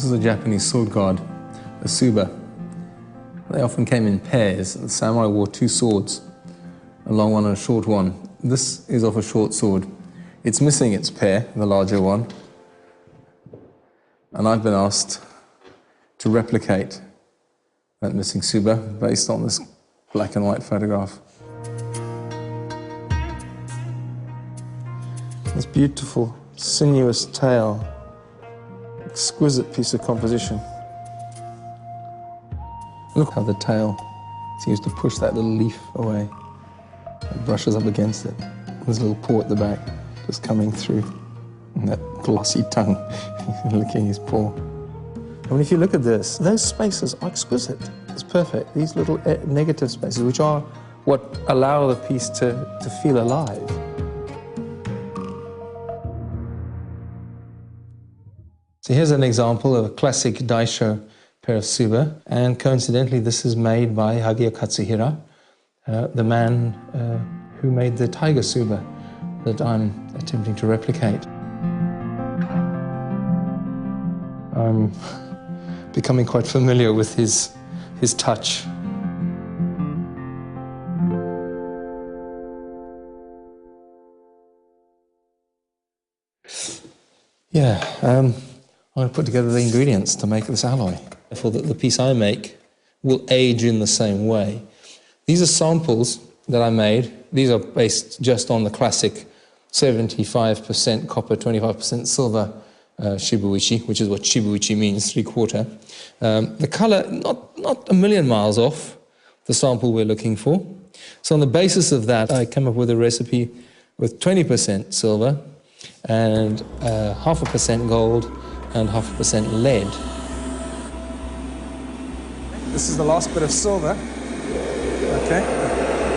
This is a Japanese sword guard, a tcuba. They often came in pairs. The samurai wore two swords, a long one and a short one. This is of a short sword. It's missing its pair, the larger one, and I've been asked to replicate that missing tcuba based on this black and white photograph. This beautiful, sinuous tail, exquisite piece of composition. Look how the tail seems to push that little leaf away. It brushes up against it. There's a little paw at the back just coming through. And that glossy tongue licking his paw. I mean, if you look at this, those spaces are exquisite. It's perfect. These little negative spaces, which are what allow the piece to feel alive. So here's an example of a classic daisho pair of tcuba, and coincidentally this is made by Hagiya Katsuhira, the man who made the tiger tcuba that I'm attempting to replicate. I'm becoming quite familiar with his touch. Yeah, I'm going to put together the ingredients to make this alloy. Therefore, the piece I make will age in the same way. These are samples that I made. These are based just on the classic 75% copper, 25% silver shibuichi, which is what shibuichi means, 3/4. The color, not a million miles off the sample we're looking for. So on the basis of that, I came up with a recipe with 20% silver and 0.5% gold and 0.5% lead. This is the last bit of silver. Okay,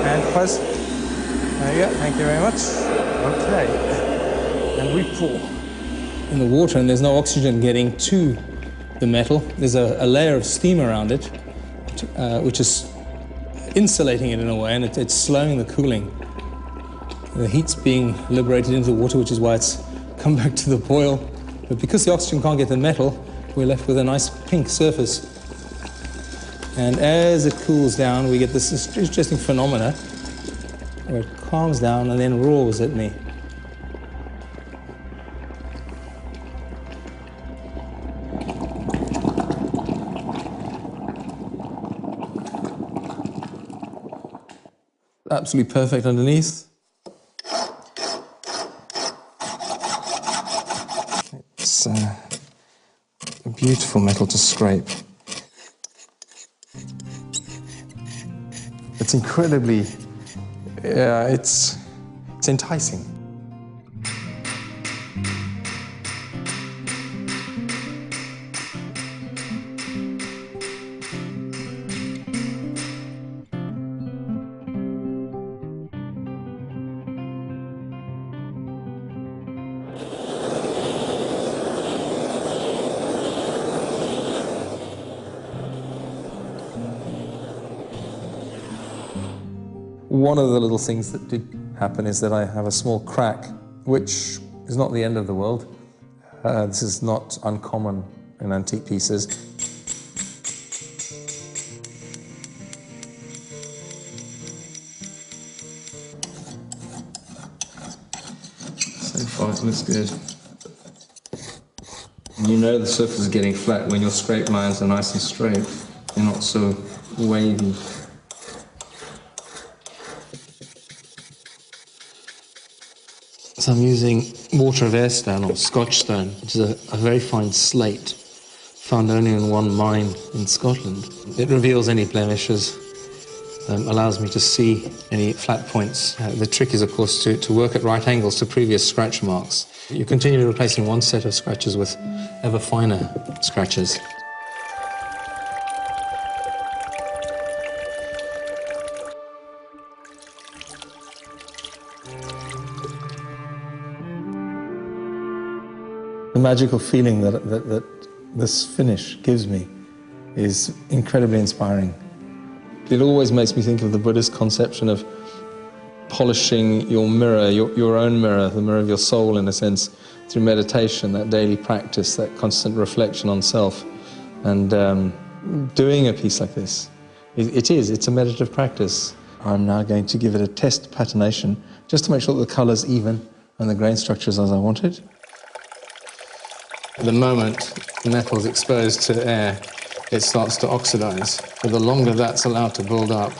and close. There you go, thank you very much. Okay, and we pour in the water, and there's no oxygen getting to the metal. There's a layer of steam around it, which is insulating it in a way, and it's slowing the cooling. The heat's being liberated into the water, which is why it's come back to the boil. But because the oxygen can't get the metal, we're left with a nice pink surface. And as it cools down, we get this interesting phenomena where it calms down and then roars at me. Absolutely perfect underneath. It's a beautiful metal to scrape. It's incredibly, it's enticing. One of the little things that did happen is that I have a small crack, which is not the end of the world. This is not uncommon in antique pieces. So far it looks good. You know the surface is getting flat when your scrape lines are nice and straight. They're not so wavy. So I'm using water of air stone or Scotch stone, which is a very fine slate found only in one mine in Scotland. It reveals any blemishes, allows me to see any flat points. The trick is, of course, to work at right angles to previous scratch marks. You're continually replacing one set of scratches with ever finer scratches. The magical feeling that this finish gives me is incredibly inspiring. It always makes me think of the Buddhist conception of polishing your mirror, your own mirror, the mirror of your soul in a sense, through meditation, that daily practice, that constant reflection on self. And doing a piece like this, it's a meditative practice. I'm now going to give it a test patination, just to make sure that the colour's even and the grain structure's as I want it. The moment metal's exposed to air, it starts to oxidize. But the longer that's allowed to build up,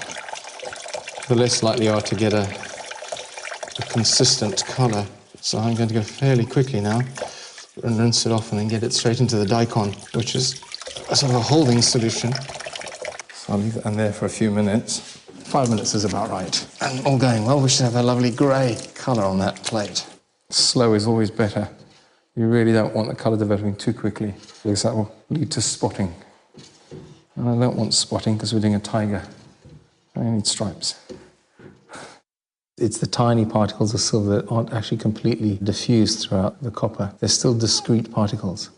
the less likely you are to get a consistent colour. So I'm going to go fairly quickly now and rinse it off and then get it straight into the daikon, which is a sort of a holding solution. So I'll leave it in there for a few minutes. 5 minutes is about right. And all going well, we should have a lovely grey colour on that plate. Slow is always better. You really don't want the colour developing too quickly, because that will lead to spotting. And I don't want spotting because we're doing a tiger. I need stripes. It's the tiny particles of silver that aren't actually completely diffused throughout the copper. They're still discrete particles.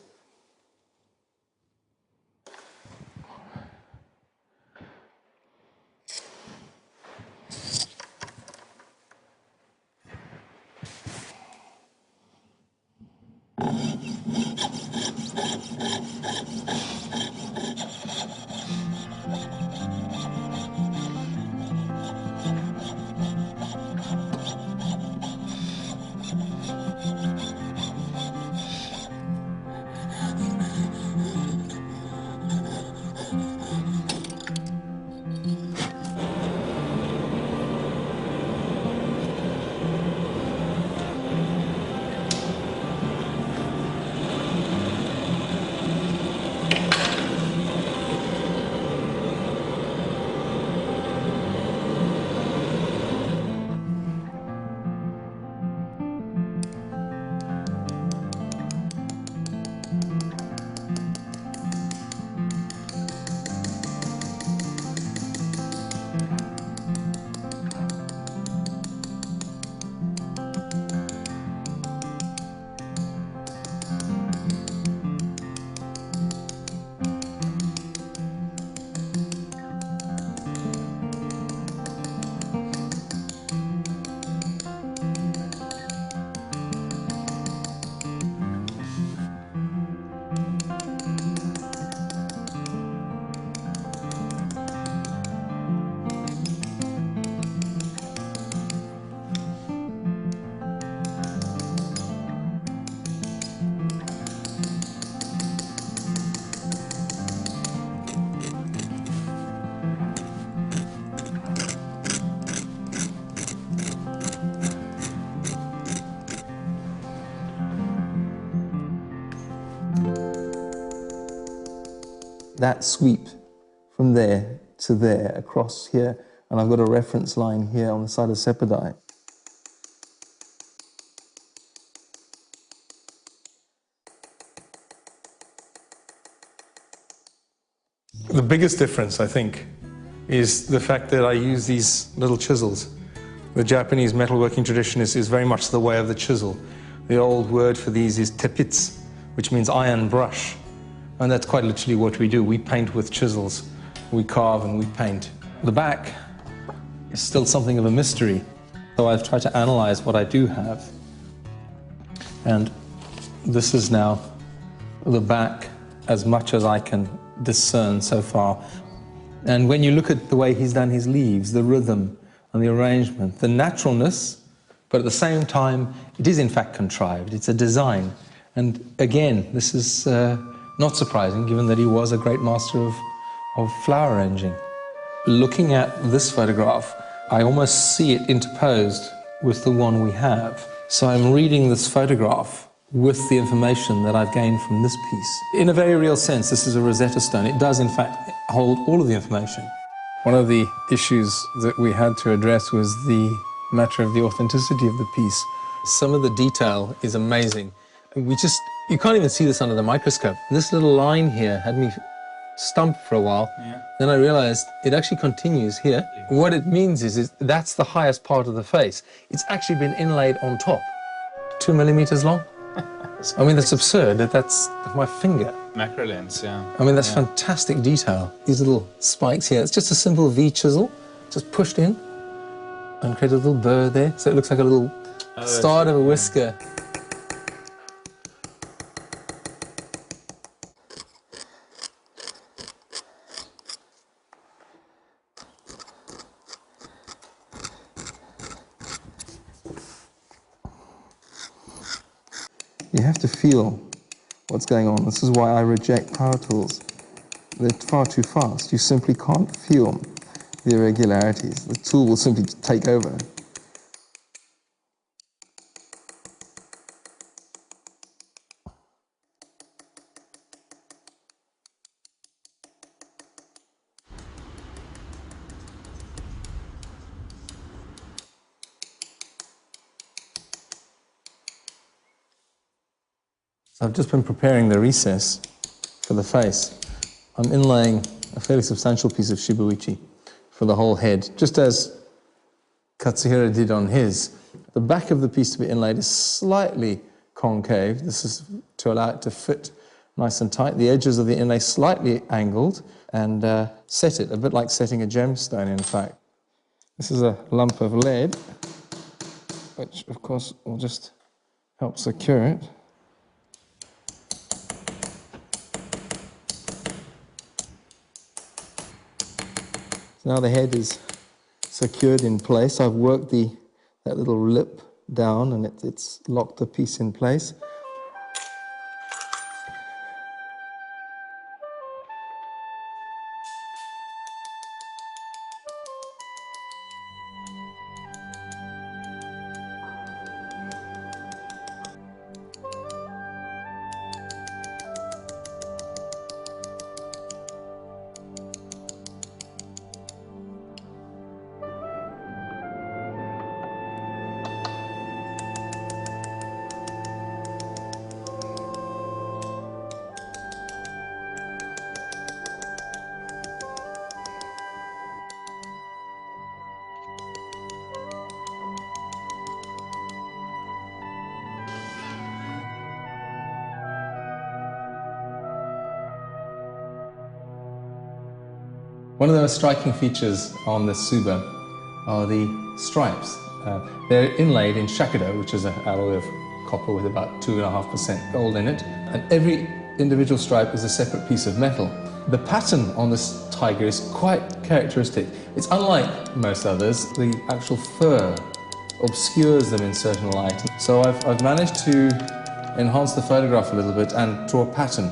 That sweep from there to there, across here, and I've got a reference line here on the side of Sepideh. The biggest difference, I think, is the fact that I use these little chisels. The Japanese metalworking tradition is very much the way of the chisel. The old word for these is tepitsu, which means iron brush. And that's quite literally what we do. We paint with chisels. We carve and we paint. The back is still something of a mystery. So I've tried to analyze what I do have. And this is now the back as much as I can discern so far. And when you look at the way he's done his leaves, the rhythm and the arrangement, the naturalness, but at the same time, it is in fact contrived. It's a design. And again, this is not surprising, given that he was a great master of flower arranging. Looking at this photograph, I almost see it interposed with the one we have. So I'm reading this photograph with the information that I've gained from this piece. In a very real sense, this is a Rosetta Stone. It does, in fact, hold all of the information. One of the issues that we had to address was the matter of the authenticity of the piece. Some of the detail is amazing. You can't even see this under the microscope. This little line here had me stumped for a while. Yeah. Then I realized it actually continues here. What it means is that's the highest part of the face. It's actually been inlaid on top, 2 millimeters long. I mean, that's absurd. That's my finger. Macro lens, yeah. I mean, that's fantastic detail. These little spikes here. It's just a simple V chisel, just pushed in. and create a little burr there, so it looks like a little start of a whisker. You have to feel what's going on. This is why I reject power tools. They're far too fast. You simply can't feel the irregularities. The tool will simply take over. So I've just been preparing the recess for the face. I'm inlaying a fairly substantial piece of shibuichi for the whole head, just as Katsuhira did on his. The back of the piece to be inlaid is slightly concave. This is to allow it to fit nice and tight. The edges of the inlay slightly angled, and set it, a bit like setting a gemstone, in fact. This is a lump of lead, which of course will just help secure it. So now the head is secured in place. I've worked that little lip down, and it's locked the piece in place. One of the most striking features on the tcuba are the stripes. They're inlaid in shakudo, which is an alloy of copper with about 2.5% gold in it, and every individual stripe is a separate piece of metal. The pattern on this tiger is quite characteristic. It's unlike most others. The actual fur obscures them in certain light. So I've managed to enhance the photograph a little bit and draw a pattern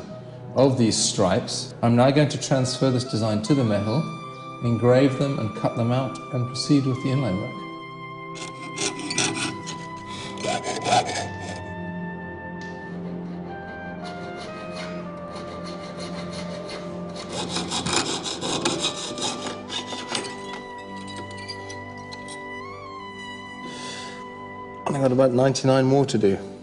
of these stripes. I'm now going to transfer this design to the metal, engrave them and cut them out, and proceed with the inlay work. I've got about 99 more to do.